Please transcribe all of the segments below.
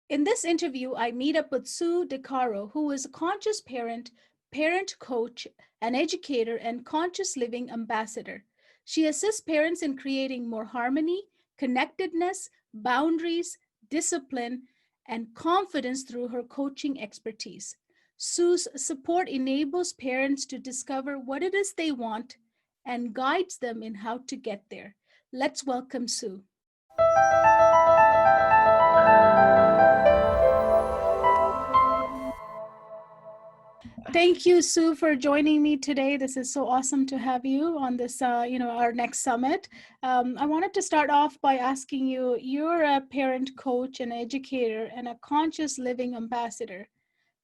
In this interview, I meet up with Sue Decaro, who is a conscious parent, parent coach, an educator, and conscious living ambassador. She assists parents in creating more harmony, connectedness, boundaries, discipline, and confidence through her coaching expertise. Sue's support enables parents to discover what it is they want and guides them in how to get there. Let's welcome Sue. Thank you, Sue, for joining me today. This is so awesome to have you on this, our next summit. I wanted to start off by asking you, you're a parent coach, an educator, and a conscious living ambassador.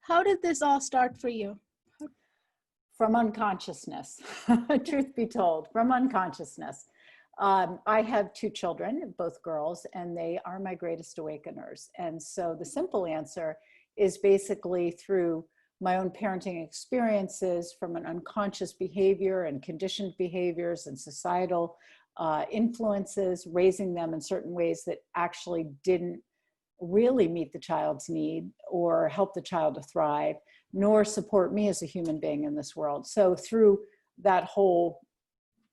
How did this all start for you? From unconsciousness, truth be told, from unconsciousness. I have two children, both girls, and they are my greatest awakeners. And so the simple answer is basically through my own parenting experiences from an unconscious behavior and conditioned behaviors and societal influences, raising them in certain ways that actually didn't really meet the child's need or help the child to thrive, nor support me as a human being in this world. So through that whole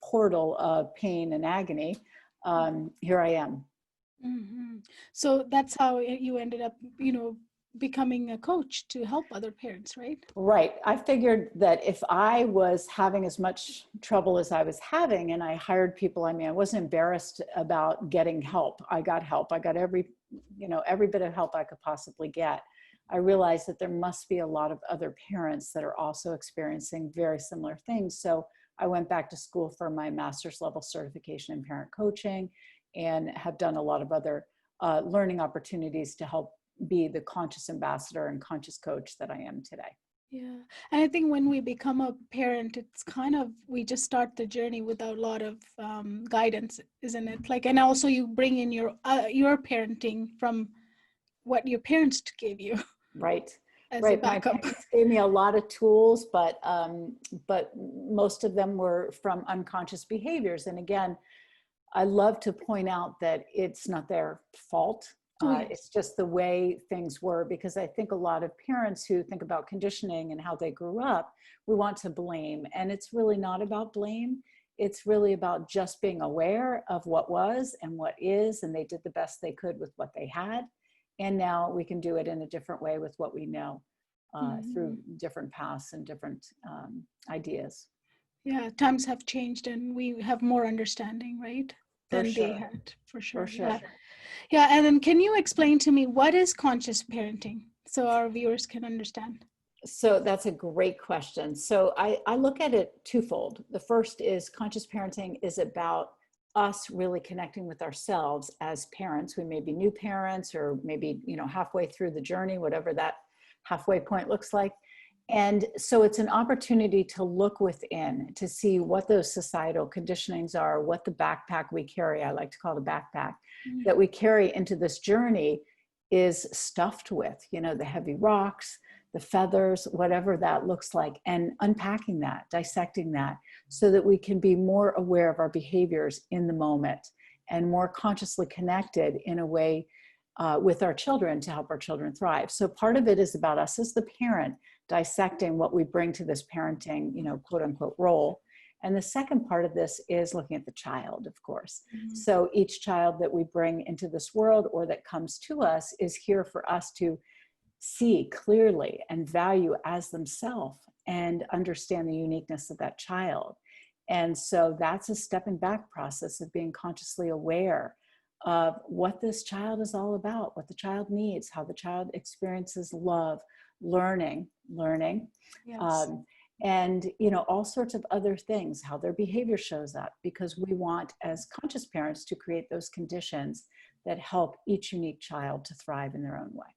portal of pain and agony, here I am. Mm-hmm. So that's how you ended up, becoming a coach to help other parents, right? Right. I figured that if I was having as much trouble as I was having and I hired people, I mean, I wasn't embarrassed about getting help. I got help. I got every bit of help I could possibly get. I realized that there must be a lot of other parents that are also experiencing very similar things. So I went back to school for my master's level certification in parent coaching and have done a lot of other learning opportunities to help be the conscious ambassador and conscious coach that I am today. Yeah. And I think when we become a parent, it's kind of, we just start the journey without a lot of guidance, isn't it? Like, and also you bring in your parenting from what your parents gave you. Right. As a Right. My backup. parents gave me a lot of tools, but most of them were from unconscious behaviors. And again, I love to point out that it's not their fault. Oh, yes. It's just the way things were, because I think a lot of parents who think about conditioning and how they grew up, we want to blame. And it's really not about blame. It's really about just being aware of what was and what is, and they did the best they could with what they had. And now we can do it in a different way with what we know through different paths and different ideas. Yeah, times have changed and we have more understanding, right? For Than they sure. had, for For sure. sure. Yeah. Yeah. And then can you explain to me what is conscious parenting so our viewers can understand? So that's a great question. So I look at it twofold. The first is conscious parenting is about us really connecting with ourselves as parents. We may be new parents or maybe, halfway through the journey, whatever that halfway point looks like. And so it's an opportunity to look within, to see what those societal conditionings are, what the backpack we carry, I like to call the backpack, that we carry into this journey is stuffed with, the heavy rocks, the feathers, whatever that looks like, and unpacking that, dissecting that, so that we can be more aware of our behaviors in the moment and more consciously connected in a way with our children to help our children thrive. So part of it is about us as the parent dissecting what we bring to this parenting, quote unquote role. And the second part of this is looking at the child, of course. So each child that we bring into this world or that comes to us is here for us to see clearly and value as themselves and understand the uniqueness of that child. And so that's a stepping back process of being consciously aware of what this child is all about, what the child needs, how the child experiences love, learning, Yes. and all sorts of other things, how their behavior shows up, because we want as conscious parents to create those conditions that help each unique child to thrive in their own way.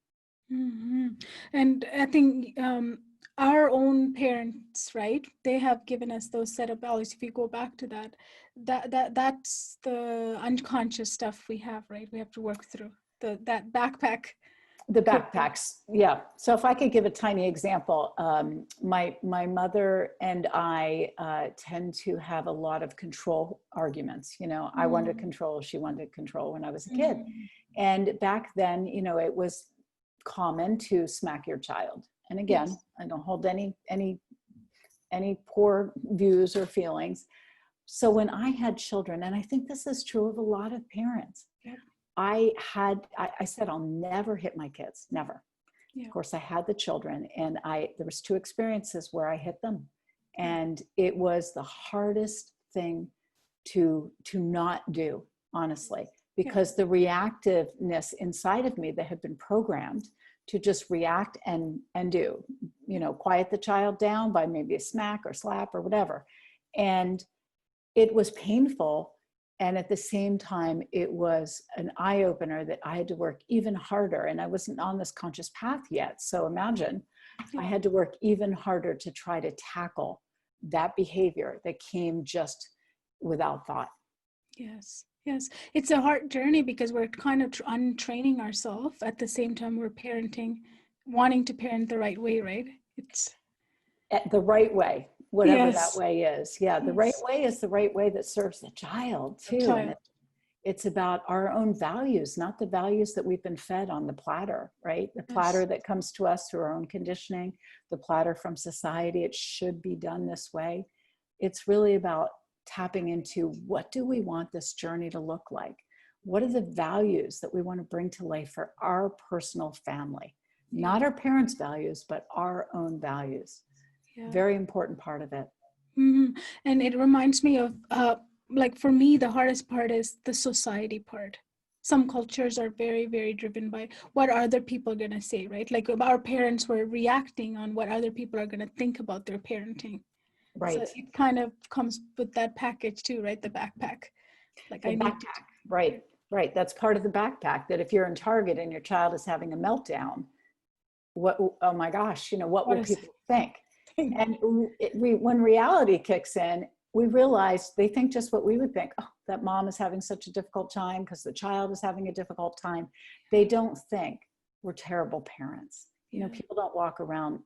And I think our own parents, right? They have given us those set of values. If you go back to that's the unconscious stuff we have, right? We have to work through that backpack. The backpacks, yeah. So if I could give a tiny example, my mother and I tend to have a lot of control arguments. I wanted control, she wanted control when I was a kid. And back then, it was common to smack your child. And again, Yes. I don't hold any poor views or feelings. So when I had children, and I think this is true of a lot of parents, Yep. I said, I'll never hit my kids, never. Of Yeah. course, I had the children, and there was two experiences where I hit them, Yeah. and it was the hardest thing to not do, honestly, Yeah. because the reactiveness inside of me that had been programmed to just react and do, quiet the child down by maybe a smack or slap or whatever. And it was painful. And at the same time, it was an eye opener that I had to work even harder. And I wasn't on this conscious path yet. So imagine I Yeah. had to work even harder to try to tackle that behavior that came just without thought. Yes. Yes. It's a hard journey because we're kind of untraining ourselves at the same time we're parenting, wanting to parent the right way, right? It's The right way, whatever that yes. way is. Yeah, the right Yes. way is the right way that serves the child A too. And child. it's about our own values, not the values that we've been fed on the platter, right? The platter Yes. that comes to us through our own conditioning, the platter from society. It should be done this way. It's really about tapping into, what do we want this journey to look like? What are the values that we want to bring to life for our personal family? Yeah. Not our parents' values, but our own values. Yeah. Very important part of it. hmm And it reminds me of, like for me, the hardest part is the society part. Some cultures are very, very driven by what are other people going to say, right? Like our parents were reacting on what other people are going to think about their parenting. So Right. it kind of comes with that package too, right? The backpack. Like The I need to, backpack. Right. Right. That's part of the backpack, that if you're in Target and your child is having a meltdown, oh my gosh, what what will is people think? thing? And when reality kicks in, we realize they think just what we would think. Oh, that mom is having such a difficult time because the child is having a difficult time. They don't think we're terrible parents. Yeah. People don't walk around,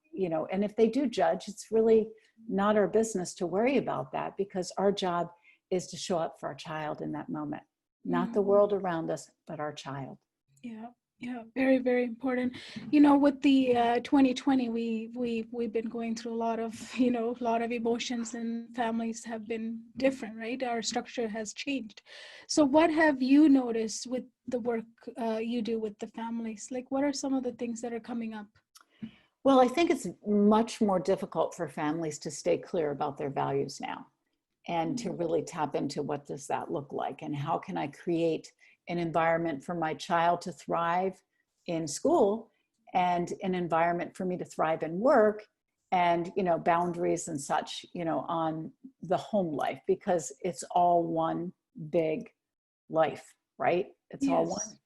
and if they do judge, it's really not our business to worry about that, because our job is to show up for our child in that moment, not the Mhm. world around us, but our child. Yeah, yeah, very, very important. With the 2020, we've been going through a lot of a lot of emotions, and families have been different, right? Our structure has changed. So, what have you noticed with the work you do with the families? Like, what are some of the things that are coming up? Well, I think it's much more difficult for families to stay clear about their values now, and to Mhm. really tap into, what does that look like, and how can I create an environment for my child to thrive in school, and an environment for me to thrive in work, and boundaries and such, on the home life, because it's all one big life, right? It's all one. Yes,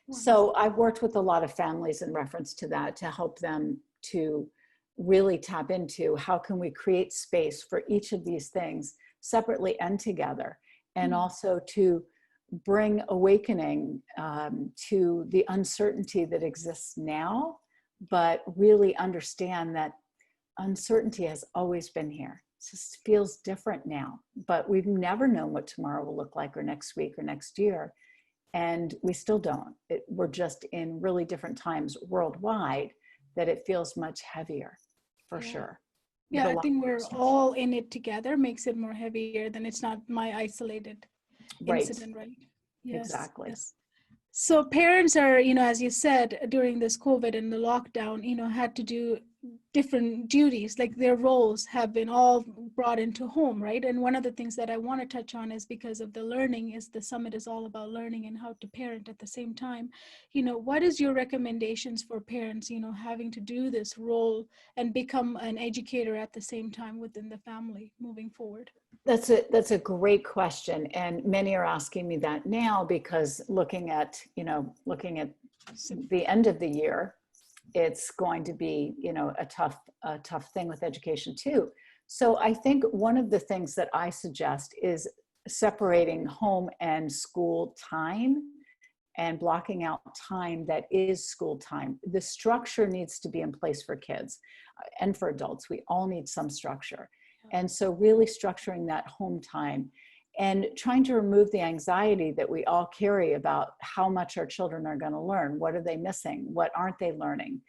one. So I've worked with a lot of families in reference to that, to help them to really tap into, how can we create space for each of these things separately and together, and Mm. also to bring awakening to the uncertainty that exists now, but really understand that uncertainty has always been here. It just feels different now, but we've never known what tomorrow will look like, or next week, or next year. And we still don't. We're just in really different times worldwide, that it feels much heavier, for Yeah. sure, with Yeah, a I lot think more we're stress. all in it together, makes it more heavier than it's not my isolated Right, incident, right? Yes, exactly. yes. So parents are, as you said, during this COVID and the lockdown, had to do different duties, like their roles have been all brought into home, right? And one of the things that I want to touch on is, because of the learning, is the summit is all about learning and how to parent at the same time. What is your recommendations for parents, having to do this role and become an educator at the same time within the family moving forward? That's a great question, and many are asking me that now, because looking at So, the end of the year, it's going to be a tough thing with education too. So I think one of the things that I suggest is separating home and school time, and blocking out time that is school time. The structure needs to be in place for kids and for adults. We all need some structure. yeah. And so really structuring that home time, and trying to remove the anxiety that we all carry about how much our children are going to learn. What are they missing? What aren't they learning?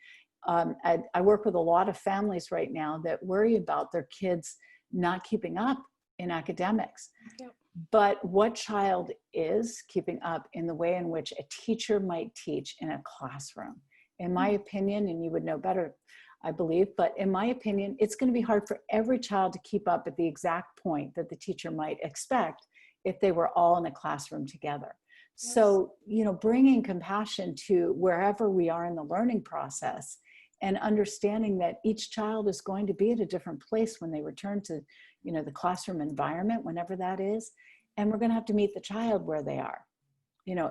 I work with a lot of families right now that worry about their kids not keeping up in academics. Yep. But what child is keeping up in the way in which a teacher might teach in a classroom? In my opinion, and you would know better, I believe, but in my opinion, it's going to be hard for every child to keep up at the exact point that the teacher might expect if they were all in a classroom together. Yes. So, bringing compassion to wherever we are in the learning process and understanding that each child is going to be at a different place when they return to, the classroom environment, whenever that is. And we're going to have to meet the child where they are,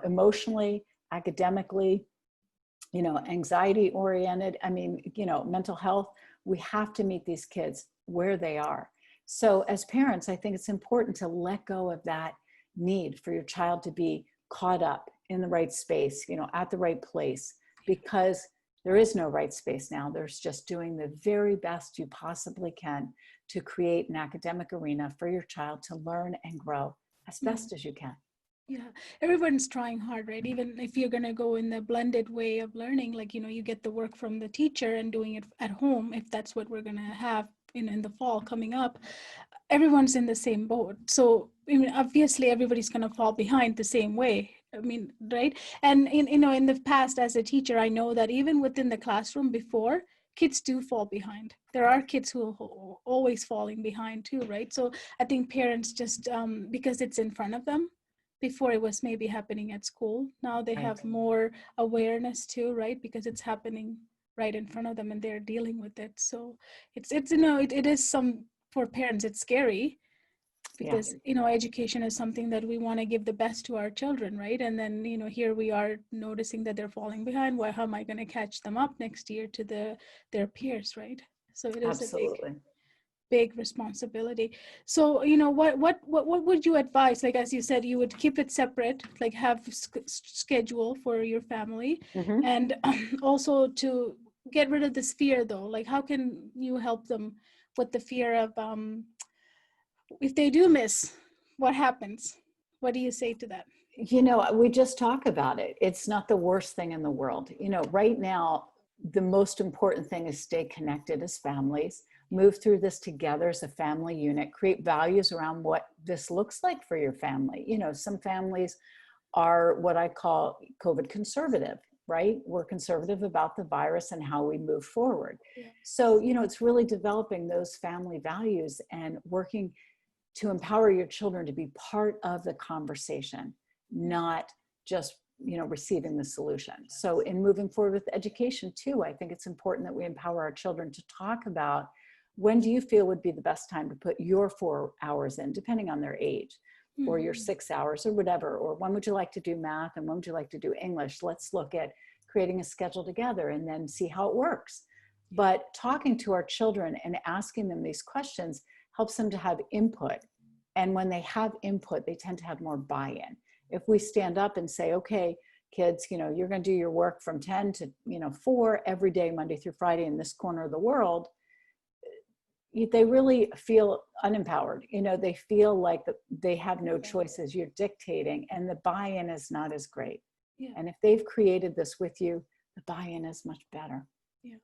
emotionally, academically, anxiety oriented. I mean, mental health. We have to meet these kids where they are. So as parents, I think it's important to let go of that need for your child to be caught up in the right space, at the right place, because there is no right space now. There's just doing the very best you possibly can to create an academic arena for your child to learn and grow as best as you can. Yeah, everyone's trying hard, right? Even if you're going to go in the blended way of learning, like, you get the work from the teacher and doing it at home, if that's what we're going to have in the fall coming up, everyone's in the same boat. So, obviously everybody's going to fall behind the same way. Right? And in the past, as a teacher, I know that even within the classroom before, kids do fall behind. There are kids who are always falling behind too, right? So I think parents just, because it's in front of them, before it was maybe happening at school, now they have more awareness too, right? Because it's happening right in front of them and they're dealing with it. So it's it is some, for parents, it's scary, because education is something that we want to give the best to our children, right? And then here we are noticing that they're falling behind. How am I going to catch them up next year to their peers, right? So it is Absolutely. a big responsibility. So what would you advise? Like, as you said, you would keep it separate, like have schedule for your family, Mm-hmm. and also to get rid of this fear, though. Like, how can you help them with the fear of if they do miss, what happens? What do you say to that? We just talk about it. It's not the worst thing in the world. Right now, the most important thing is stay connected as families, move through this together as a family unit, create values around what this looks like for your family. Some families are what I call COVID conservative, right? We're conservative about the virus and how we move forward. Yeah. So, it's really developing those family values and working to empower your children to be part of the conversation, not just receiving the solution. So in moving forward with education too, I think it's important that we empower our children to talk about, when do you feel would be the best time to put your 4 hours in, depending on their age, or your 6 hours or whatever, or when would you like to do math and when would you like to do English? Let's look at creating a schedule together and then see how it works. But talking to our children and asking them these questions helps them to have input. And when they have input, they tend to have more buy-in. If we stand up and say, okay, kids, you're going to do your work from 10 to 4 every day, Monday through Friday, in this corner of the world, they really feel unempowered. They feel like they have no choices. You're dictating, and the buy-in is not as great. Yeah. And if they've created this with you, the buy-in is much better. Yeah.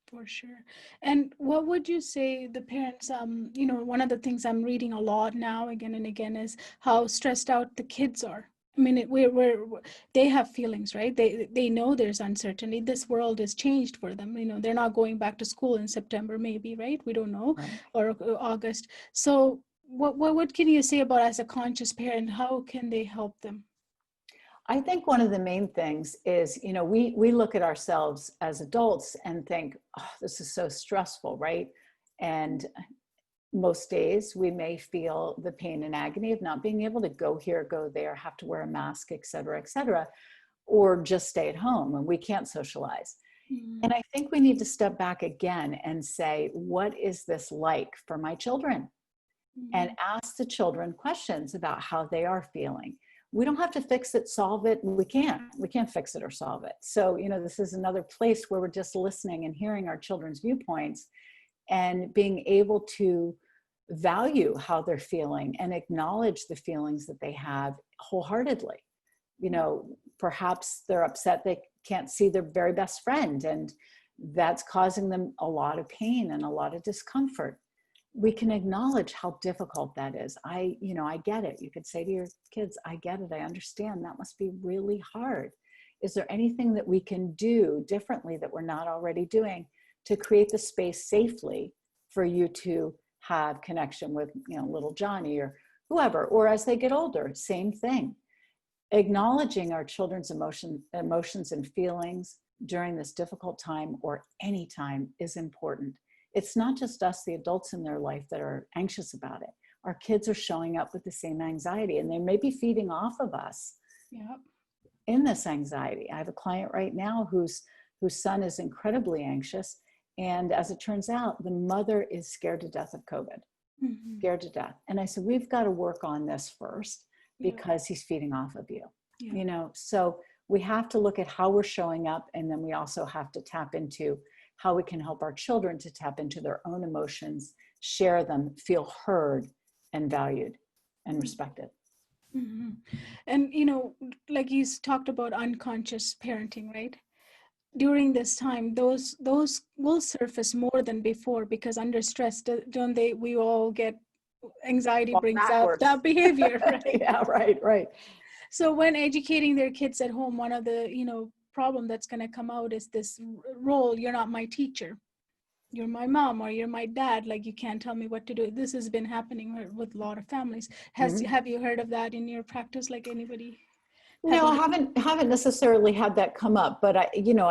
For sure. And what would you say the parents, one of the things I'm reading a lot now, again and again, is how stressed out the kids are. I mean, they have feelings, right? They know there's uncertainty. This world has changed for them. They're not going back to school in September, maybe, right? We don't know, Right. or August. So what can you say about, as a conscious parent, how can they help them? I think one of the main things is, we look at ourselves as adults and think, oh, this is so stressful, right? And most days we may feel the pain and agony of not being able to go here, go there, have to wear a mask, et cetera, or just stay at home and we can't socialize. And I think we need to step back again and say, what is this like for my children? And ask the children questions about how they are feeling. We don't have to fix it, solve it. We can't fix it or solve it. So, this is another place where we're just listening and hearing our children's viewpoints and being able to value how they're feeling and acknowledge the feelings that they have wholeheartedly. You know, perhaps they're upset they can't see their very best friend, and that's causing them a lot of pain and a lot of discomfort. We can acknowledge how difficult that is. I get it. You could say to your kids, I get it. I understand. That must be really hard. Is there anything that we can do differently that we're not already doing to create the space safely for you to have connection with, little Johnny or whoever, or as they get older, same thing. Acknowledging our children's emotions and feelings during this difficult time or any time is important. It's not just us, the adults in their life, that are anxious about it. Our kids are showing up with the same anxiety, and they may be feeding off of us in this anxiety. I have a client right now whose son is incredibly anxious. And as it turns out, the mother is scared to death of COVID, scared to death. And I said, we've got to work on this first because he's feeding off of you, so we have to look at how we're showing up. And then we also have to tap into how we can help our children to tap into their own emotions, share them, feel heard and valued and respected. Mm-hmm. And, like you talked about unconscious parenting, right? During this time, those will surface more than before, because under stress, don't they? We all get anxiety brings out that behavior, right? Yeah, right. So when educating their kids at home, one of the problem that's going to come out is this role: you're not my teacher, you're my mom, or you're my dad. Like, you can't tell me what to do. This has been happening with a lot of families. Have you heard of that in your practice? Like, anybody? No, I haven't necessarily had that come up, but I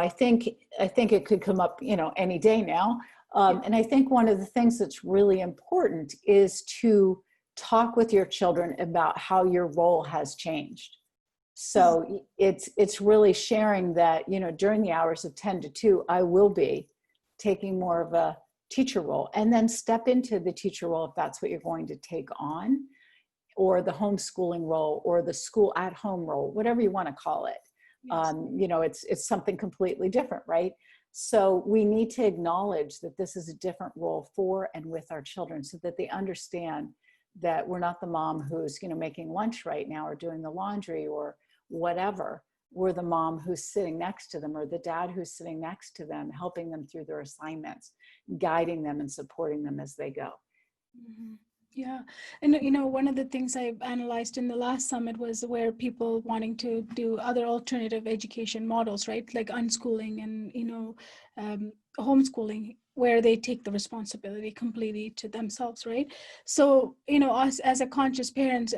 think it could come up, any day now. And I think one of the things that's really important is to talk with your children about how your role has changed. So it's really sharing that, during the hours of 10 to 2, I will be taking more of a teacher role, and then step into the teacher role if that's what you're going to take on, or the homeschooling role, or the school at home role, whatever you want to call it. Yes. It's something completely different, right? So we need to acknowledge that this is a different role for and with our children, so that they understand that we're not the mom who's, making lunch right now, or doing the laundry, or whatever. We're the mom who's sitting next to them, or the dad who's sitting next to them, helping them through their assignments, guiding them and supporting them as they go. Mm-hmm. Yeah. And, one of the things I analyzed in the last summit was where people wanting to do other alternative education models, right? Like unschooling and, homeschooling, where they take the responsibility completely to themselves, right? So, us as a conscious parent,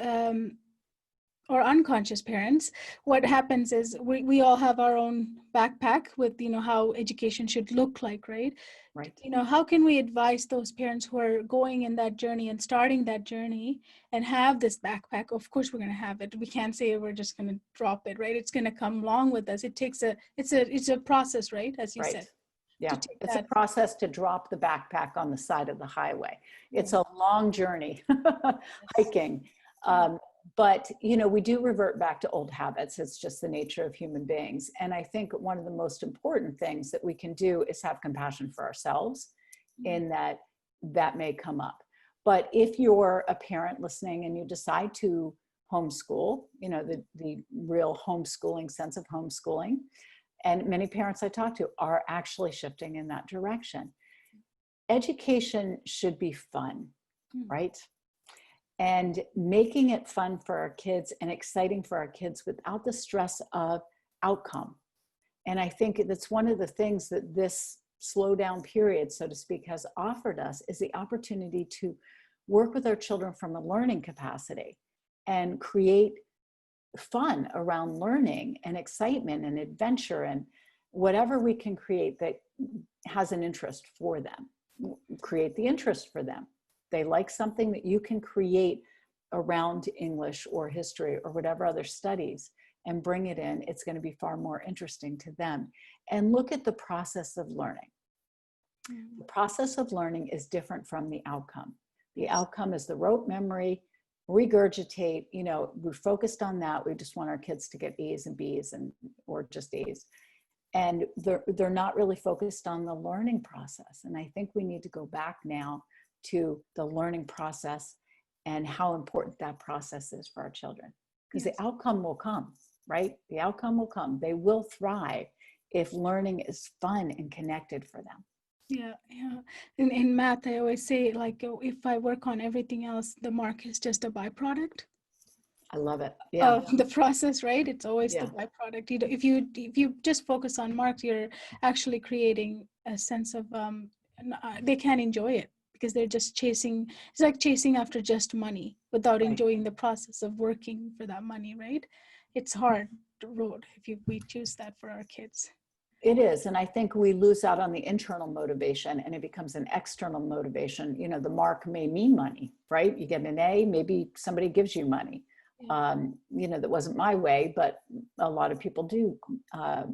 or unconscious parents, what happens is we all have our own backpack with, how education should look like, right? Right. How can we advise those parents who are going in that journey and starting that journey and have this backpack? Of course, we're going to have it. We can't say we're just going to drop it, right? It's going to come along with us. It takes it's a process, right? As you said. Yeah, it's a process to drop the backpack on the side of the highway. It's a long journey, hiking. But, we do revert back to old habits. It's just the nature of human beings. And I think one of the most important things that we can do is have compassion for ourselves, in that may come up. But if you're a parent listening and you decide to homeschool, the real homeschooling sense of homeschooling, and many parents I talk to are actually shifting in that direction. Education should be fun, right? And making it fun for our kids and exciting for our kids without the stress of outcome. And I think that's one of the things that this slow down period, so to speak, has offered us, is the opportunity to work with our children from a learning capacity and create fun around learning and excitement and adventure, and whatever we can create that has an interest for them. Create the interest for them. They like something, that you can create around English or history or whatever other studies, and bring it in. It's going to be far more interesting to them. And look at the process of learning. The process of learning is different from the outcome. The outcome is the rote memory, regurgitate. We're focused on that. We just want our kids to get A's and B's, or just A's. And they're not really focused on the learning process. And I think we need to go back now to the learning process and how important that process is for our children. Because Yes. the outcome will come, right? The outcome will come. They will thrive if learning is fun and connected for them. Yeah, yeah. In math, I always say, like, if I work on everything else, the mark is just a byproduct I love it. Yeah. of the process, right? It's always the Yeah. byproduct. If you just focus on marks, you're actually creating a sense of they can't enjoy it because they're just chasing. It's like chasing after just money without Right. enjoying the process of working for that money, right? It's hard road if we choose that for our kids. It is. And I think we lose out on the internal motivation and it becomes an external motivation. You know, the mark may mean money, right? You get an A, maybe somebody gives you money. Yeah. You know, that wasn't my way, but a lot of people do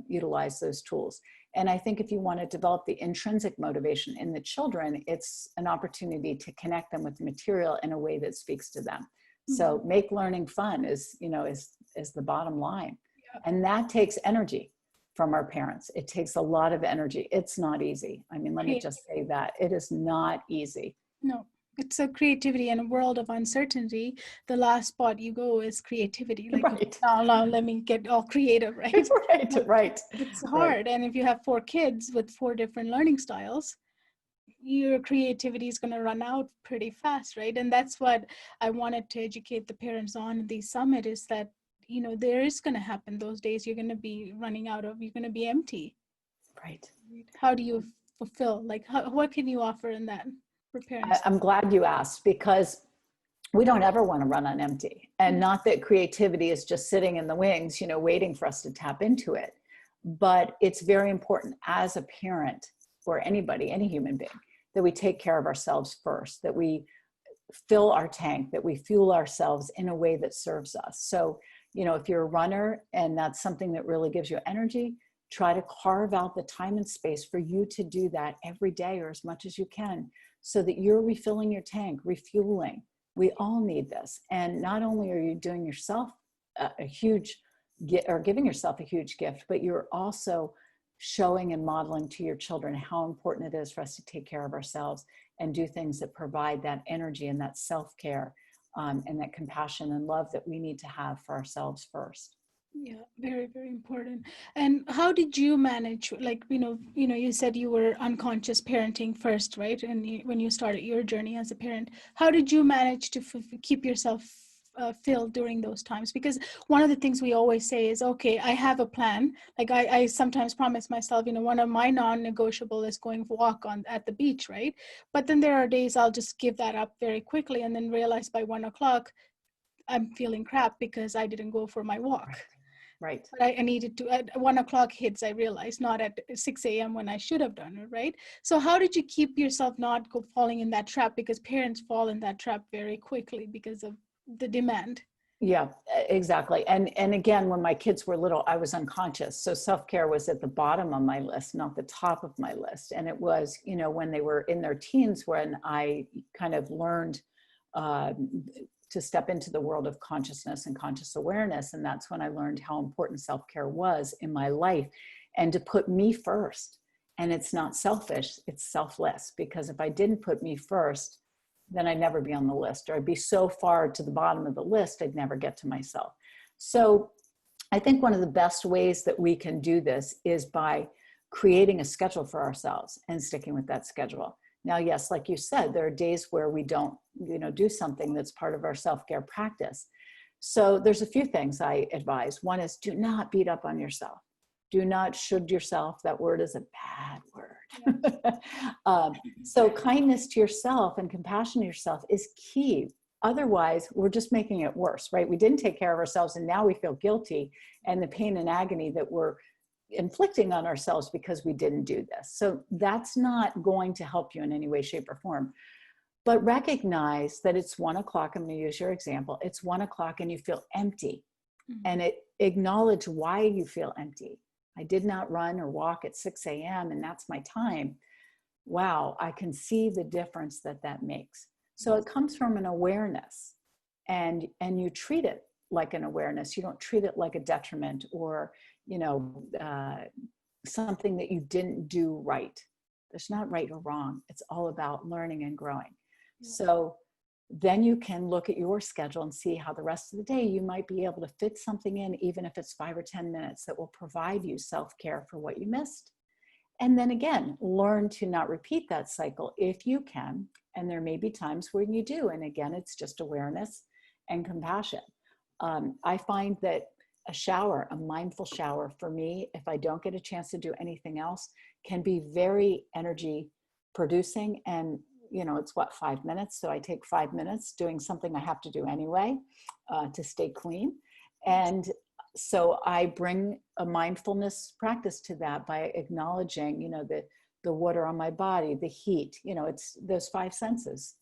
utilize those tools. And I think if you want to develop the intrinsic motivation in the children, it's an opportunity to connect them with material in a way that speaks to them. So make learning fun is the bottom line. Yeah. And that takes energy from our parents. It takes a lot of energy. It's not easy. I mean, let me just say that it is not easy. No, it's a creativity in a world of uncertainty. The last spot you go is creativity. Like, okay, Right. now let me get all creative, right? Right. Right. It's Right. hard. And if you have 4 kids with 4 different learning styles, your creativity is going to run out pretty fast, right? And that's what I wanted to educate the parents on in the summit is that, there is going to happen those days you're going to be running out of, you're going to be empty. Right. How do you fulfill, like, what can you offer in that for parents? I'm glad you asked because we don't ever want to run on empty. And not that creativity is just sitting in the wings, waiting for us to tap into it. But it's very important as a parent or anybody, any human being, that we take care of ourselves first, that we fill our tank, that we fuel ourselves in a way that serves us. So, if you're a runner and that's something that really gives you energy, try to carve out the time and space for you to do that every day or as much as you can so that you're refilling your tank, refueling. We all need this. And not only are you doing yourself a huge or giving yourself a huge gift, but you're also showing and modeling to your children how important it is for us to take care of ourselves and do things that provide that energy and that self-care and that compassion and love that we need to have for ourselves first. Yeah, very, very important. And how did you manage, like, you said you were unconscious parenting first, right? And when you started your journey as a parent, how did you manage to keep yourself filled during those times? Because one of the things we always say is, okay, I have a plan. Like I sometimes promise myself, one of my non-negotiable is going for a walk at the beach, right? But then there are days I'll just give that up very quickly and then realize by 1 o'clock, I'm feeling crap because I didn't go for my walk. Right. But I needed to, at 1 o'clock hits, I realized, not at 6 a.m. when I should have done it, right? So how did you keep yourself not falling in that trap? Because parents fall in that trap very quickly because of the demand. Yeah, exactly. And again, when my kids were little, I was unconscious. So self-care was at the bottom of my list, not the top of my list. And it was, when they were in their teens, when I kind of learned to step into the world of consciousness and conscious awareness. And that's when I learned how important self-care was in my life and to put me first. And it's not selfish, it's selfless, because if I didn't put me first, then I'd never be on the list, or I'd be so far to the bottom of the list, I'd never get to myself. So I think one of the best ways that we can do this is by creating a schedule for ourselves and sticking with that schedule. Now, yes, like you said, there are days where we don't, do something that's part of our self-care practice. So there's a few things I advise. One is do not beat up on yourself. Do not should yourself. That word is a bad word. So kindness to yourself and compassion to yourself is key. Otherwise, we're just making it worse, right? We didn't take care of ourselves and now we feel guilty and the pain and agony that we're inflicting on ourselves because we didn't do this. So that's not going to help you in any way, shape, or form. But recognize that it's 1 o'clock. I'm going to use your example. It's 1 o'clock and you feel empty. Mm-hmm. And acknowledge why you feel empty. I did not run or walk at 6 a.m. and that's my time. Wow, I can see the difference that makes. So it comes from an awareness and you treat it like an awareness. You don't treat it like a detriment or, something that you didn't do right. There's not right or wrong. It's all about learning and growing. Yeah. So then you can look at your schedule and see how the rest of the day you might be able to fit something in, even if it's 5 or 10 minutes, that will provide you self-care for what you missed. And then again, learn to not repeat that cycle if you can. And there may be times when you do. And again, it's just awareness and compassion. I find that a shower, a mindful shower for me, if I don't get a chance to do anything else, can be very energy producing. And, you know, it's what, 5 minutes? So I take 5 minutes doing something I have to do anyway to stay clean. And so I bring a mindfulness practice to that by acknowledging, you know, the water on my body, the heat, you know, it's those five senses,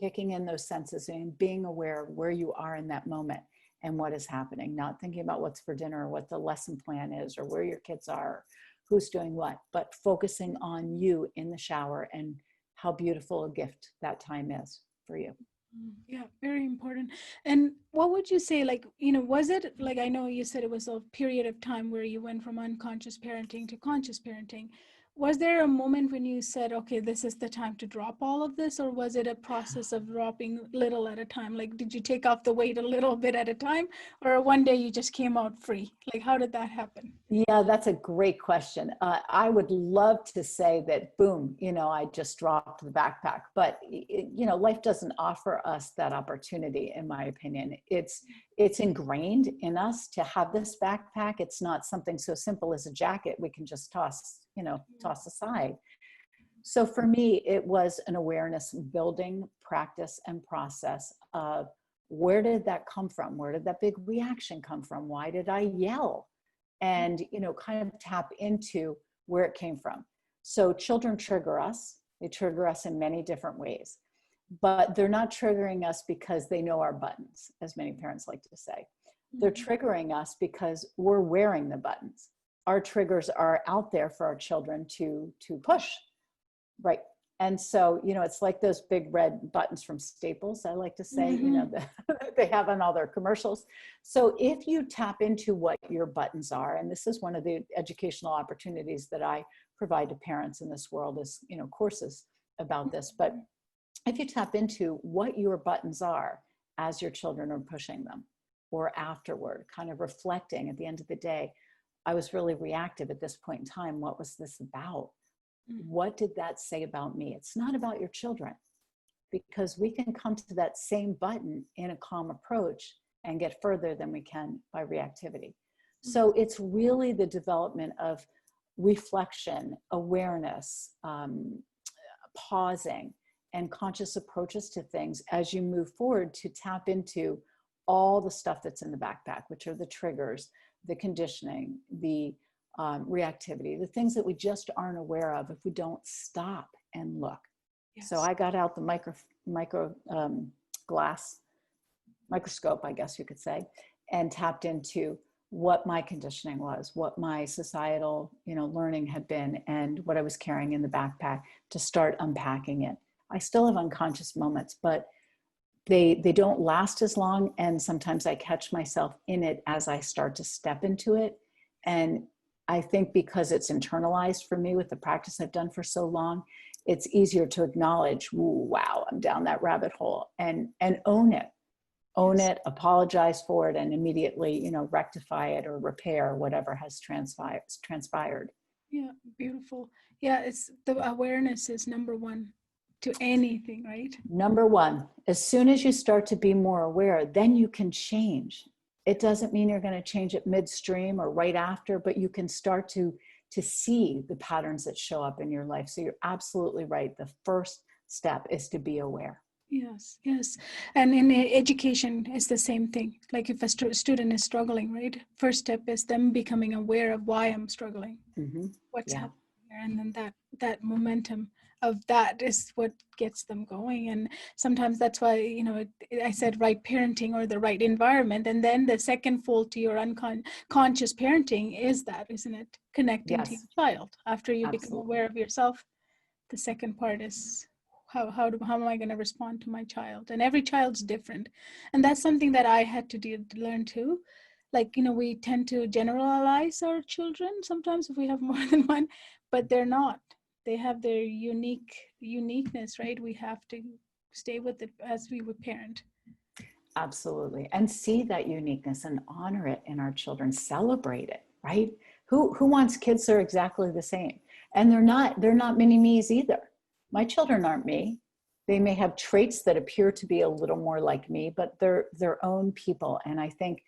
kicking in those senses and being aware of where you are in that moment and what is happening, not thinking about what's for dinner or what the lesson plan is or where your kids are, who's doing what, but focusing on you in the shower and how beautiful a gift that time is for you. Yeah, very important. And what would you say, like, was it like, I know you said it was a period of time where you went from unconscious parenting to conscious parenting. Was there a moment when you said, okay, this is the time to drop all of this? Or was it a process of dropping little at a time? Like, did you take off the weight a little bit at a time? Or one day you just came out free? Like, how did that happen? Yeah, that's a great question. I would love to say that, boom, you know, I just dropped the backpack, but you know, life doesn't offer us that opportunity, in my opinion. It's ingrained in us to have this backpack. It's not something so simple as a jacket we can just toss, you know, toss aside. So for me, it was an awareness building practice and process of where did that come from? Where did that big reaction come from? Why did I yell? And, you know, kind of tap into where it came from. So children trigger us. They trigger us in many different ways, but they're not triggering us because they know our buttons, as many parents like to say. They're triggering us because we're wearing the buttons. Our triggers are out there for our children to push. Right. And so, you know, it's like those big red buttons from Staples, I like to say, you know, they have on all their commercials. So if you tap into what your buttons are, and this is one of the educational opportunities that I provide to parents in this world is, you know, courses about this. But if you tap into what your buttons are as your children are pushing them or afterward, kind of reflecting at the end of the day, I was really reactive at this point in time. What was this about? What did that say about me? It's not about your children, because we can come to that same button in a calm approach and get further than we can by reactivity. So it's really the development of reflection, awareness, pausing, and conscious approaches to things as you move forward to tap into all the stuff that's in the backpack, which are the triggers, the conditioning, the reactivity, the things that we just aren't aware of if we don't stop and look. Yes. So I got out the microscope, I guess you could say, and tapped into what my conditioning was, what my societal, you know, learning had been, and what I was carrying in the backpack to start unpacking it. I still have unconscious moments, but they don't last as long. And sometimes I catch myself in it as I start to step into it. And I think because it's internalized for me with the practice I've done for so long, it's easier to acknowledge, wow, I'm down that rabbit hole, and own it, apologize for it, and immediately, you know, rectify it or repair whatever has transpired. Yeah, beautiful. Yeah, it's the awareness is number one to anything, right? Number one, as soon as you start to be more aware, then you can change. It doesn't mean you're going to change it midstream or right after, but you can start to see the patterns that show up in your life. So you're absolutely right. The first step is to be aware. Yes, yes. And in education, it's the same thing. Like if a student is struggling, right? First step is them becoming aware of why I'm struggling, what's happening here. And then that momentum of that is what gets them going. And sometimes that's why, you know, I said right parenting or the right environment. And then the second fold to your unconscious parenting is that, isn't it? Connecting to your child. After you become aware of yourself, the second part is how am I going to respond to my child? And every child's different. And that's something that I had to learn too. Like, you know, we tend to generalize our children sometimes if we have more than one, but they're not. They have their uniqueness, right? We have to stay with it as we would parent. Absolutely. And see that uniqueness and honor it in our children, celebrate it, right? Who wants kids that are exactly the same? And they're not mini me's either. My children aren't me. They may have traits that appear to be a little more like me, but they're their own people. And I think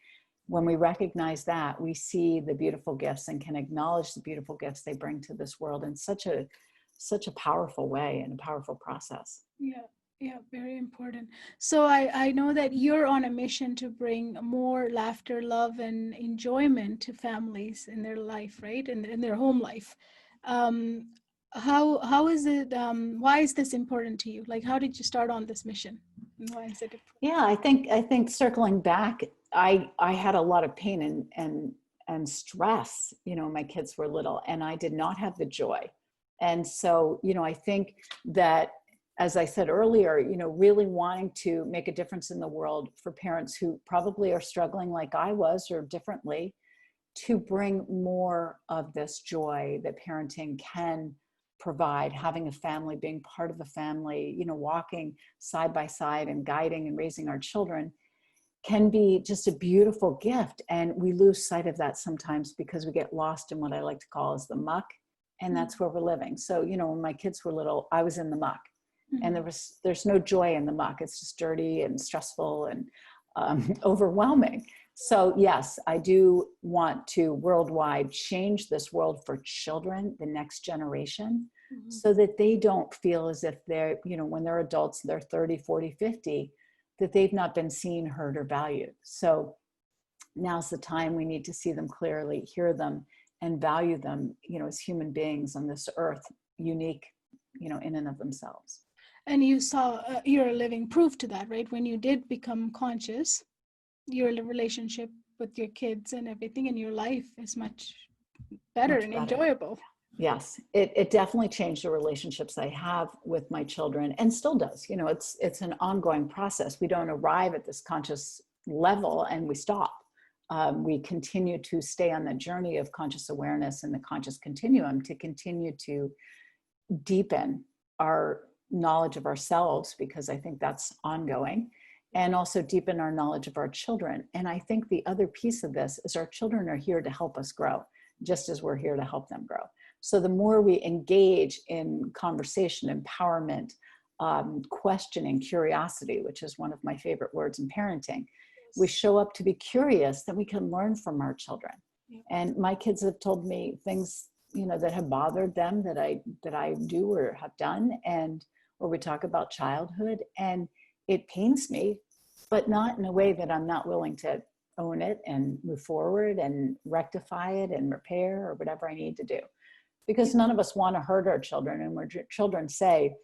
when we recognize that, we see the beautiful gifts and can acknowledge the beautiful gifts they bring to this world in such a powerful way and a powerful process. Yeah, yeah, very important. So I know that you're on a mission to bring more laughter, love, and enjoyment to families in their life, right? In their home life. Um, how is it? Why is this important to you? Like, how did you start on this mission? And why is it important? Yeah, I think circling back, I had a lot of pain and stress, when my kids were little, and I did not have the joy. And so, I think that, as I said earlier, really wanting to make a difference in the world for parents who probably are struggling like I was or differently, to bring more of this joy that parenting can provide, having a family, being part of a family, walking side by side and guiding and raising our children can be just a beautiful gift. And we lose sight of that sometimes because we get lost in what I like to call as the muck. And that's where we're living. So, when my kids were little, I was in the muck, and there's no joy in the muck. It's just dirty and stressful and overwhelming. So yes, I do want to worldwide change this world for children, the next generation, so that they don't feel as if they're, when they're adults, they're 30, 40, 50, that they've not been seen, heard, or valued. So now's the time we need to see them clearly, hear them, and value them, as human beings on this earth, unique, in and of themselves. And you saw you're a living proof to that, right? When you did become conscious, your relationship with your kids and everything in your life is much better Much and better. enjoyable. Yes, it definitely changed the relationships I have with my children, and still does. It's an ongoing process. We don't arrive at this conscious level and we stop. We continue to stay on the journey of conscious awareness and the conscious continuum to continue to deepen our knowledge of ourselves, because I think that's ongoing, and also deepen our knowledge of our children. And I think the other piece of this is our children are here to help us grow, just as we're here to help them grow. So the more we engage in conversation, empowerment, questioning, curiosity, which is one of my favorite words in parenting, we show up to be curious, then we can learn from our children. And my kids have told me things, that have bothered them that I do or have done, and or we talk about childhood, and it pains me, but not in a way that I'm not willing to own it and move forward and rectify it and repair or whatever I need to do. Because none of us want to hurt our children. And when children say,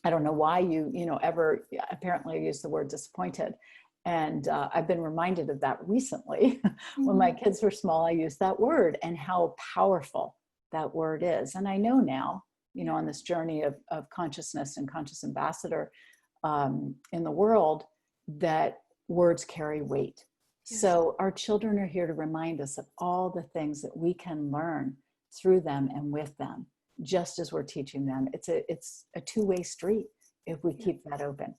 I don't know why you ever apparently use the word disappointed. And I've been reminded of that recently. When my kids were small, I used that word, and how powerful that word is. And I know now, on this journey of consciousness and conscious ambassador in the world, that words carry weight. Yes. So our children are here to remind us of all the things that we can learn through them and with them, just as we're teaching them. It's a two-way street if we keep that open.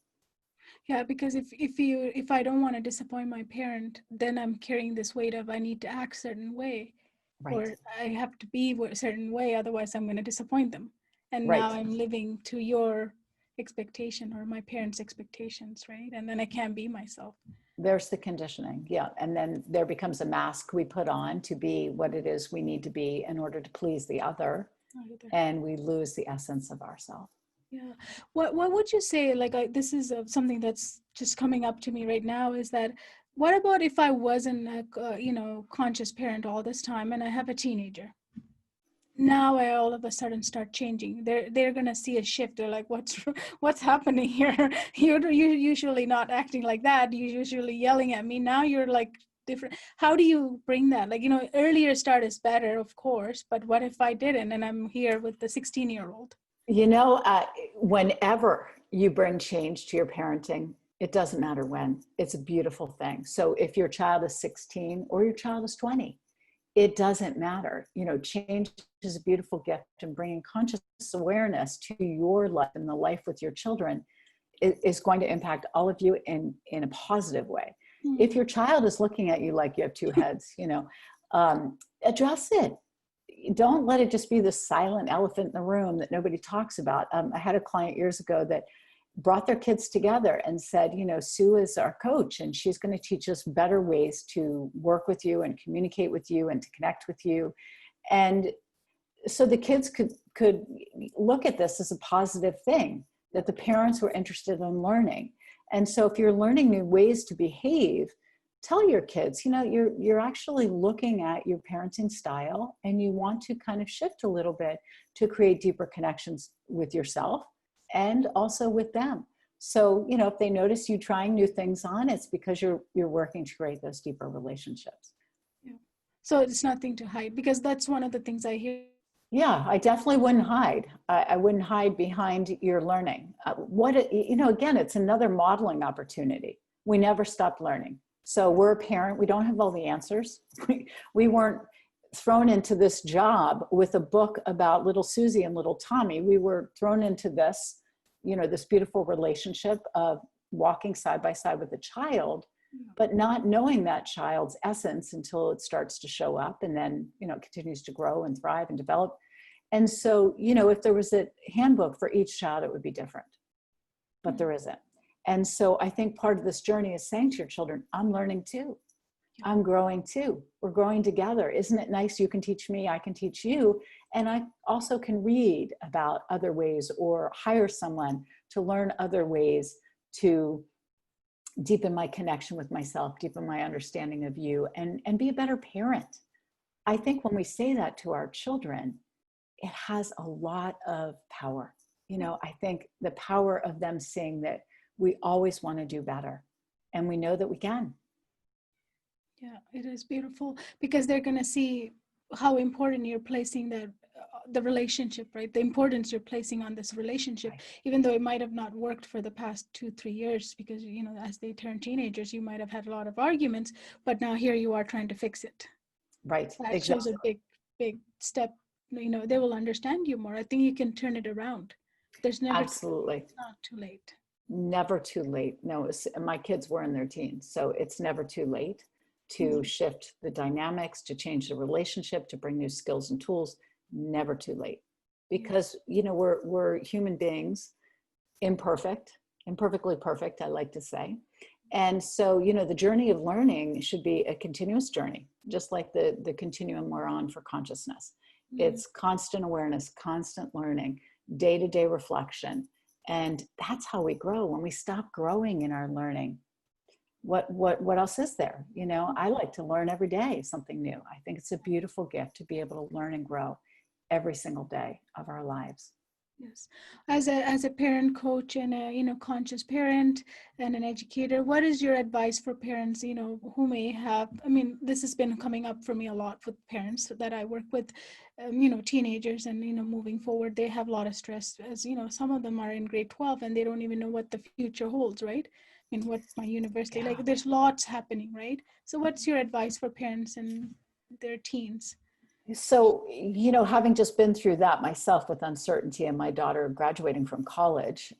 Yeah, because if I don't want to disappoint my parent, then I'm carrying this weight of I need to act a certain way, right, or I have to be a certain way, otherwise I'm going to disappoint them. And right. Now I'm living to your expectation or my parents' expectations, right? And then I can't be myself. There's the conditioning, yeah. And then there becomes a mask we put on to be what it is we need to be in order to please the other, and we lose the essence of ourselves. Yeah. What would you say, like this is something that's just coming up to me right now, is that what about if I wasn't a conscious parent all this time and I have a teenager? Now I all of a sudden start changing. They're gonna see a shift. They're like, what's happening here? You're usually not acting like that. You're usually yelling at me. Now you're like different. How do you bring that? Like, earlier start is better, of course, but what if I didn't and I'm here with the 16-year-old? Whenever you bring change to your parenting, it doesn't matter when. It's a beautiful thing. So if your child is 16 or your child is 20, it doesn't matter. Change is a beautiful gift, and bringing conscious awareness to your life and the life with your children is going to impact all of you in a positive way. If your child is looking at you like you have two heads, address it. Don't let it just be this silent elephant in the room that nobody talks about. I had a client years ago that brought their kids together and said, Sue is our coach and she's going to teach us better ways to work with you and communicate with you and to connect with you. And so the kids could look at this as a positive thing, that the parents were interested in learning. And so if you're learning new ways to behave, tell your kids, you're actually looking at your parenting style and you want to kind of shift a little bit to create deeper connections with yourself and also with them. So, if they notice you trying new things on, it's because you're working to create those deeper relationships. Yeah. So it's nothing to hide, because that's one of the things I hear. Yeah, I definitely wouldn't hide. I wouldn't hide behind your learning. Again, it's another modeling opportunity. We never stop learning. So we're a parent. We don't have all the answers. We weren't thrown into this job with a book about little Susie and little Tommy. We were thrown into this, this beautiful relationship of walking side by side with a child, but not knowing that child's essence until it starts to show up, and then, it continues to grow and thrive and develop. And so, if there was a handbook for each child, it would be different, but there isn't. And so I think part of this journey is saying to your children, I'm learning too. I'm growing too. We're growing together. Isn't it nice? You can teach me, I can teach you. And I also can read about other ways or hire someone to learn other ways to deepen my connection with myself, deepen my understanding of you, and be a better parent. I think when we say that to our children, it has a lot of power. I think the power of them seeing that we always want to do better and we know that we can. Yeah, it is beautiful, because they're going to see how important you're placing the relationship, right? The importance you're placing on this relationship, right. Even though it might have not worked for the past 2-3 years, because, as they turn teenagers, you might have had a lot of arguments, but now here you are trying to fix it. Right. That exactly. shows a big step. They will understand you more. I think you can turn it around. There's never Absolutely. It's not too late. Never too late. No, my kids were in their teens, so it's never too late to shift the dynamics, to change the relationship, to bring new skills and tools. Never too late, because we're human beings, imperfectly perfect, I like to say. And so the journey of learning should be a continuous journey, just like the continuum we're on for consciousness. It's constant awareness, constant learning, day-to-day reflection. And that's how we grow. When we stop growing in our learning, what else is there? I like to learn every day something new. I think it's a beautiful gift to be able to learn and grow every single day of our lives. Yes. As a parent coach and a conscious parent and an educator, what is your advice for parents, who may have, this has been coming up for me a lot with parents that I work with, teenagers, and, moving forward, they have a lot of stress, as, some of them are in grade 12 and they don't even know what the future holds, right? What my university, Yeah. there's lots happening, right? So what's your advice for parents and their teens? So, having just been through that myself with uncertainty and my daughter graduating from college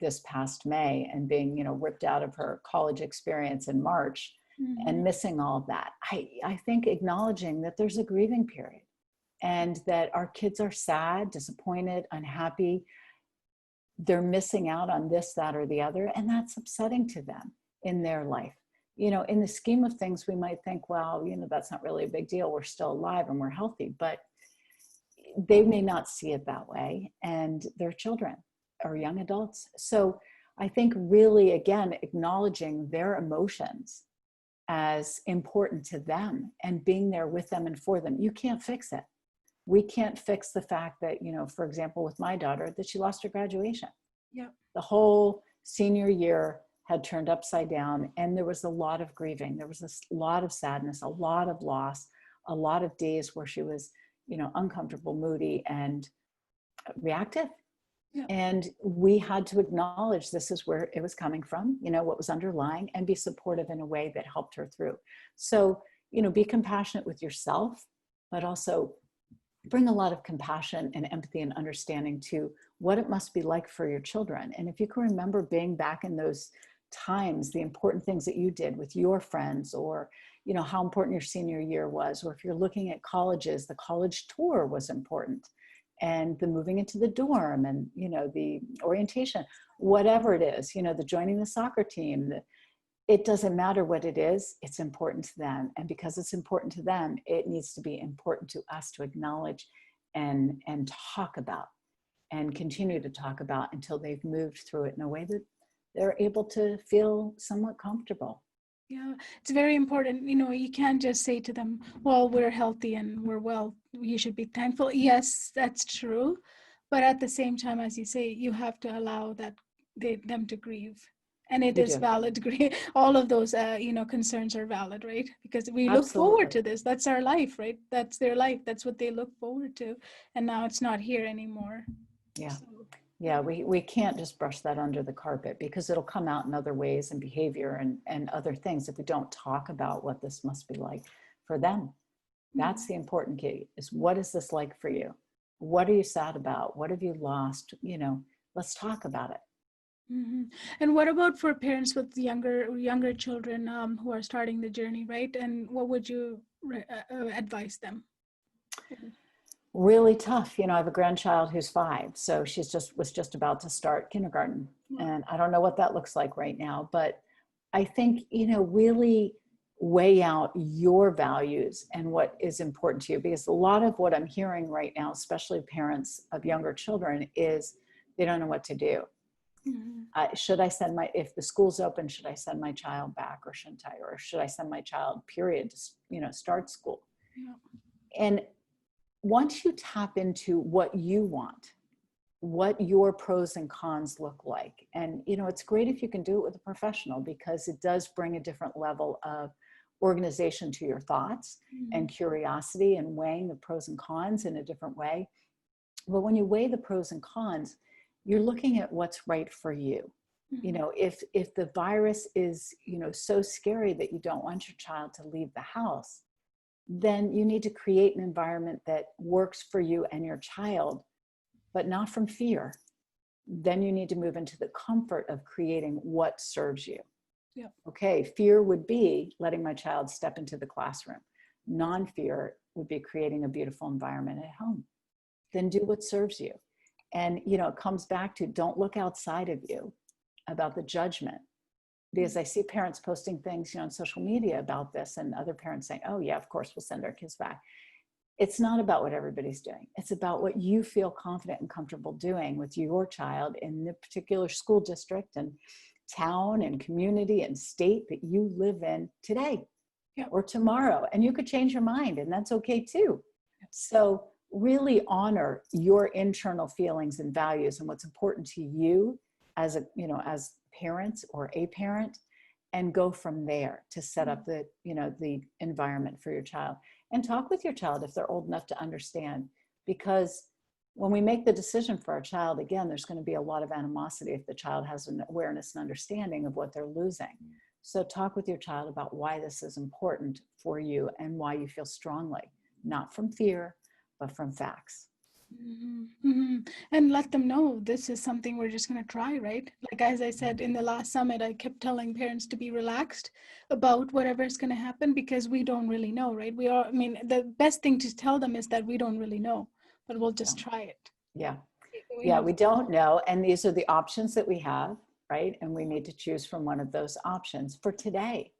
this past May and being, ripped out of her college experience in March and missing all of that, I think acknowledging that there's a grieving period and that our kids are sad, disappointed, unhappy. They're missing out on this, that, or the other, and that's upsetting to them in their life. In the scheme of things, we might think, well, that's not really a big deal. We're still alive and we're healthy, but they may not see it that way. And they're children or young adults. So I think really, again, acknowledging their emotions as important to them and being there with them and for them. You can't fix it. We can't fix the fact that, for example, with my daughter, that she lost her graduation. Yeah. The whole senior year had turned upside down, and there was a lot of grieving. There was a lot of sadness, a lot of loss, a lot of days where she was, uncomfortable, moody, and reactive. Yeah. And we had to acknowledge this is where it was coming from, what was underlying, and be supportive in a way that helped her through. So, be compassionate with yourself, but also bring a lot of compassion and empathy and understanding to what it must be like for your children. And if you can remember being back in those times, the important things that you did with your friends, or how important your senior year was, or if you're looking at colleges, the college tour was important, and the moving into the dorm, and the orientation, whatever it is, the joining the soccer team, it doesn't matter what it is, it's important to them. And because it's important to them, it needs to be important to us to acknowledge and talk about, and continue to talk about until they've moved through it in a way that they're able to feel somewhat comfortable. Yeah, it's very important. You can't just say to them, well, we're healthy and we're well, you should be thankful. Yes, that's true. But at the same time, as you say, you have to allow them to grieve. And it You is do. valid to grieve. All of those, concerns are valid, right? Because we look forward Absolutely. to this. That's our life, right? That's their life. That's what they look forward to. And now it's not here anymore. Yeah. So, Yeah, we can't just brush that under the carpet, because it'll come out in other ways and behavior and other things if we don't talk about what this must be like for them. That's the important key, is what is this like for you? What are you sad about? What have you lost? Let's talk about it. mm-hmm. And what about for parents with younger children who are starting the journey, right? And what would you advise them? Really tough. I have a grandchild who's 5, so was just about to start kindergarten, Wow. and I don't know what that looks like right now, but I think, really weigh out your values and what is important to you, because a lot of what I'm hearing right now, especially parents of younger children, is they don't know what to do. Mm-hmm. If the school's open, should I send my child back, or shouldn't I? Or should I send my child, period, to, start school? Yeah. And once you tap into what you want, what your pros and cons look like, and it's great if you can do it with a professional, because it does bring a different level of organization to your thoughts, Mm-hmm. and curiosity, and weighing the pros and cons in a different way. But when you weigh the pros and cons, you're looking at what's right for you. Mm-hmm. If the virus is so scary that you don't want your child to leave the house, then you need to create an environment that works for you and your child, but not from fear. Then you need to move into the comfort of creating what serves you. Yeah. Okay, fear would be letting my child step into the classroom. Non-fear would be creating a beautiful environment at home. Then do what serves you. And it comes back to, don't look outside of you about the judgment. Because I see parents posting things on social media about this, and other parents saying, oh yeah, of course we'll send our kids back. It's not about what everybody's doing. It's about what you feel confident and comfortable doing with your child in the particular school district and town and community and state that you live in today. Yeah. Or tomorrow. And you could change your mind, and that's okay too. So really honor your internal feelings and values and what's important to you as as parents or a parent, and go from there to set up the environment for your child. And talk with your child if they're old enough to understand, because when we make the decision for our child, again, there's going to be a lot of animosity if the child has an awareness and understanding of what they're losing. So talk with your child about why this is important for you and why you feel strongly, not from fear, but from facts. Mm-hmm. Mm-hmm. And let them know this is something we're just going to try, right? Like, as I said in the last summit, I kept telling parents to be relaxed about whatever is going to happen, because we don't really know, right? The best thing to tell them is that we don't really know, but we'll just try it. Yeah. Yeah, we don't know. And these are the options that we have, right? And we need to choose from one of those options for today.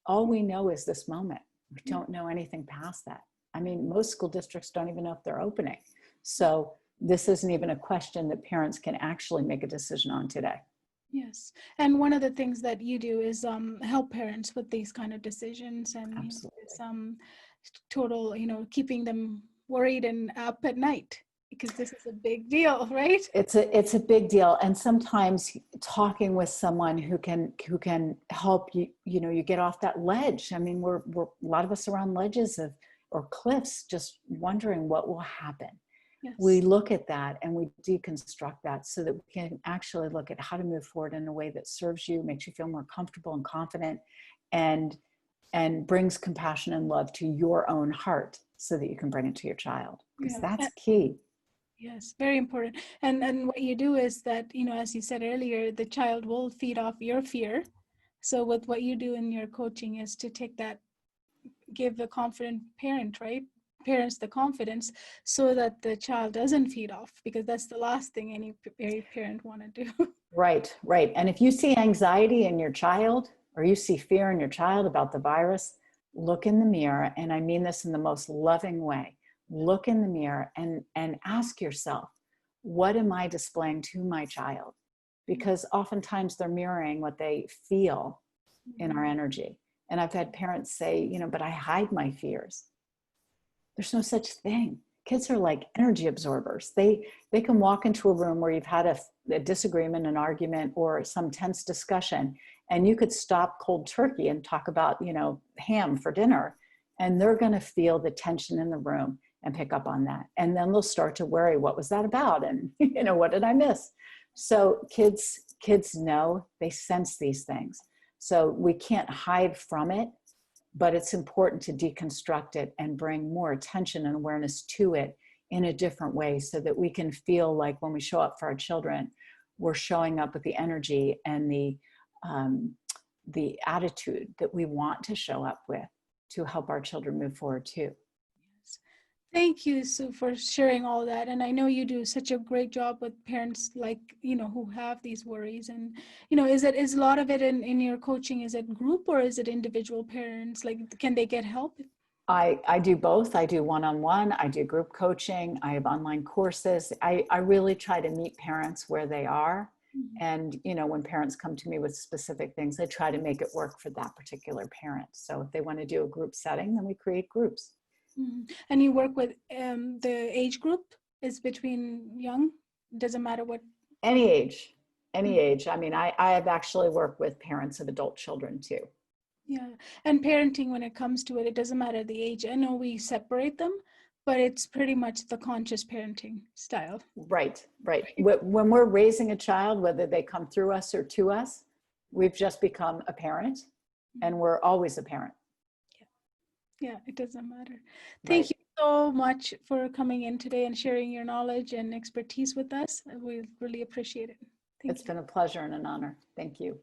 All we know is this moment. We don't know anything past that. I mean, most school districts don't even know if they're opening. So this isn't even a question that parents can actually make a decision on today. Yes. And one of the things that you do is help parents with these kind of decisions, and total, keeping them worried and up at night, because this is a big deal, right? It's a big deal. And sometimes talking with someone who can help you, you get off that ledge. I mean, we're a lot of us are on ledges or cliffs, just wondering what will happen. Yes. We look at that and we deconstruct that so that we can actually look at how to move forward in a way that serves you, makes you feel more comfortable and confident, and brings compassion and love to your own heart so that you can bring it to your child. because Yeah. that's key. Yes, very important. And what you do is that, as you said earlier, the child will feed off your fear. So with what you do in your coaching is to take that, give a confident parent, right? Parents the confidence so that the child doesn't feed off, because that's the last thing any parent want to do. Right, right. And if you see anxiety in your child or you see fear in your child about the virus, look in the mirror. And I mean this in the most loving way. Look in the mirror and ask yourself, what am I displaying to my child? Because oftentimes they're mirroring what they feel in our energy. And I've had parents say, but I hide my fears. There's no such thing. Kids are like energy absorbers. They can walk into a room where you've had a disagreement, an argument, or some tense discussion, and you could stop cold turkey and talk about, ham for dinner, and they're going to feel the tension in the room and pick up on that. And then they'll start to worry, what was that about? And, what did I miss? So kids know, they sense these things. So we can't hide from it, but it's important to deconstruct it and bring more attention and awareness to it in a different way so that we can feel like when we show up for our children, we're showing up with the energy and the attitude that we want to show up with to help our children move forward too. Thank you, Sue, for sharing all that. And I know you do such a great job with parents like, who have these worries. And, is a lot of it in your coaching, is it group or is it individual parents? Like, can they get help? I do both. I do one-on-one, I do group coaching, I have online courses. I really try to meet parents where they are. And, when parents come to me with specific things, I try to make it work for that particular parent. So if they want to do a group setting, then we create groups. And you work with the age group is between young, doesn't matter what? Any age, any age. I mean, I have actually worked with parents of adult children too. Yeah. And parenting, when it comes to it, it doesn't matter the age. I know we separate them, but it's pretty much the conscious parenting style. Right, right. When we're raising a child, whether they come through us or to us, we've just become a parent, and we're always a parent. Yeah, it doesn't matter. Right. Thank you so much for coming in today and sharing your knowledge and expertise with us. We really appreciate it. Thank It's you. been a pleasure and an honor. Thank you.